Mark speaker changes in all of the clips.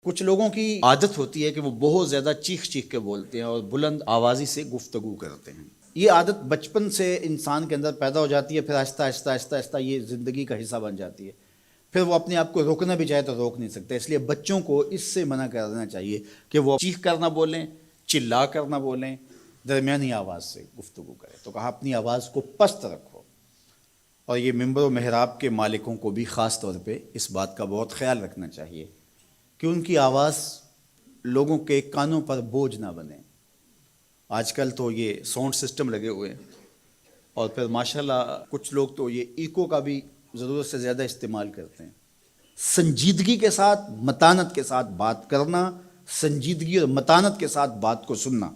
Speaker 1: کچھ لوگوں کی عادت ہوتی ہے کہ وہ بہت زیادہ چیخ چیخ کے بولتے ہیں اور بلند آوازی سے گفتگو کرتے ہیں. یہ عادت بچپن سے انسان کے اندر پیدا ہو جاتی ہے، پھر آہستہ آہستہ آہستہ آہستہ یہ زندگی کا حصہ بن جاتی ہے. پھر وہ اپنے آپ کو روکنا بھی چاہے تو روک نہیں سکتے. اس لیے بچوں کو اس سے منع کر دینا چاہیے کہ وہ چیخ کر نہ بولیں، چلا کر نہ بولیں، درمیانی آواز سے گفتگو کریں. تو کہا اپنی آواز کو پست رکھو. اور یہ ممبر و محراب کے مالکوں کو بھی خاص طور پہ اس بات کا بہت خیال رکھنا چاہیے کہ ان کی آواز لوگوں کے کانوں پر بوجھ نہ بنے. آج کل تو یہ ساؤنڈ سسٹم لگے ہوئے ہیں، اور پھر ماشاءاللہ کچھ لوگ تو یہ ایکو کا بھی ضرورت سے زیادہ استعمال کرتے ہیں. سنجیدگی کے ساتھ، متانت کے ساتھ بات کرنا، سنجیدگی اور متانت کے ساتھ بات کو سننا،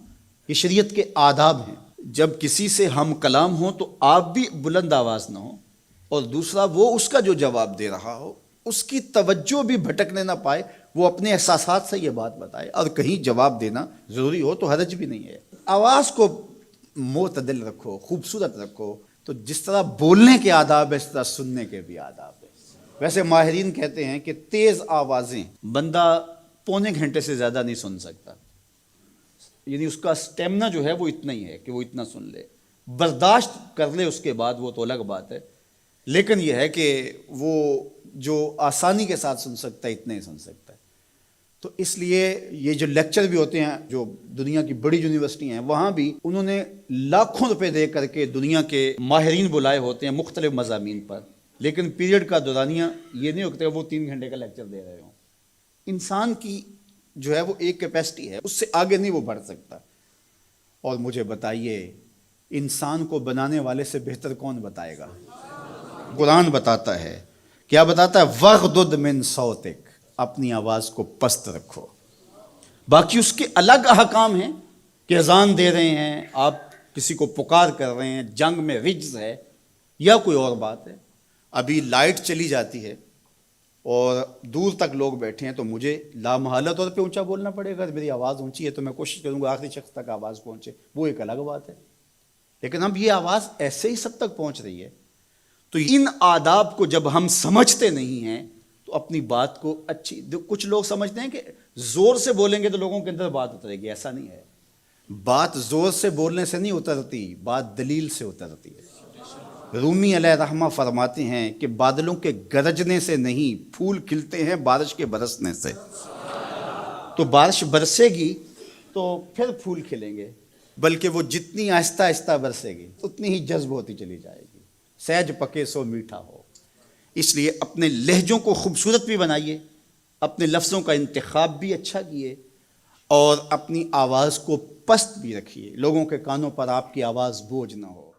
Speaker 1: یہ شریعت کے آداب ہیں. جب کسی سے ہم کلام ہوں تو آپ بھی بلند آواز نہ ہو، اور دوسرا وہ اس کا جو جواب دے رہا ہو اس کی توجہ بھی بھٹکنے نہ پائے، وہ اپنے احساسات سے یہ بات بتائے. اور کہیں جواب دینا ضروری ہو تو حرج بھی نہیں ہے. آواز کو معتدل رکھو، خوبصورت رکھو. تو جس طرح بولنے کے آداب ہے اس طرح سننے کے بھی آداب ہے. ویسے ماہرین کہتے ہیں کہ تیز آوازیں بندہ پونے گھنٹے سے زیادہ نہیں سن سکتا، یعنی اس کا سٹیمنا جو ہے وہ اتنا ہی ہے کہ وہ اتنا سن لے. برداشت کر لے اس کے بعد وہ تو الگ بات ہے، لیکن یہ ہے کہ وہ جو آسانی کے ساتھ سن سکتا ہے اتنا ہی سن سکتا ہے. تو اس لیے یہ جو لیکچر بھی ہوتے ہیں جو دنیا کی بڑی یونیورسٹی ہیں وہاں بھی انہوں نے لاکھوں روپے دے کر کے دنیا کے ماہرین بلائے ہوتے ہیں مختلف مضامین پر، لیکن پیریڈ کا دورانیہ یہ نہیں ہوتا وہ 3 گھنٹے کا لیکچر دے رہے ہوں. انسان کی جو ہے وہ ایک کیپیسٹی ہے، اس سے آگے نہیں وہ بڑھ سکتا. اور مجھے بتائیے انسان کو بنانے والے سے بہتر کون بتائے گا؟ قرآن بتاتا ہے. کیا بتاتا ہے؟ وَغْضُضْ مِنْ صَوْتِكَ، اپنی آواز کو پست رکھو. باقی اس کے الگ احکام ہیں کہ اذان دے رہے ہیں، آپ کسی کو پکار کر رہے ہیں، جنگ میں رجز ہے یا کوئی اور بات ہے. ابھی لائٹ چلی جاتی ہے اور دور تک لوگ بیٹھے ہیں تو مجھے لامحالہ طور پہ اونچا بولنا پڑے گا. میری آواز اونچی ہے تو میں کوشش کروں گا آخری شخص تک آواز پہنچے، وہ ایک الگ بات ہے. لیکن اب یہ آواز ایسے ہی سب تک پہنچ رہی ہے. تو ان آداب کو جب ہم سمجھتے نہیں ہیں تو اپنی بات کو کچھ لوگ سمجھتے ہیں کہ زور سے بولیں گے تو لوگوں کے اندر بات اترے گی. ایسا نہیں ہے. بات زور سے بولنے سے نہیں اترتی، بات دلیل سے اترتی ہے. رومی علیہ رحمہ فرماتے ہیں کہ بادلوں کے گرجنے سے نہیں، پھول کھلتے ہیں بارش کے برسنے سے. تو بارش برسے گی تو پھر پھول کھلیں گے، بلکہ وہ جتنی آہستہ آہستہ برسے گی اتنی ہی جذب ہوتی چلی جائے گی. سہج پکے سو میٹھا ہو. اس لیے اپنے لہجوں کو خوبصورت بھی بنائیے، اپنے لفظوں کا انتخاب بھی اچھا کیے، اور اپنی آواز کو پست بھی رکھیے. لوگوں کے کانوں پر آپ کی آواز بوجھ نہ ہو.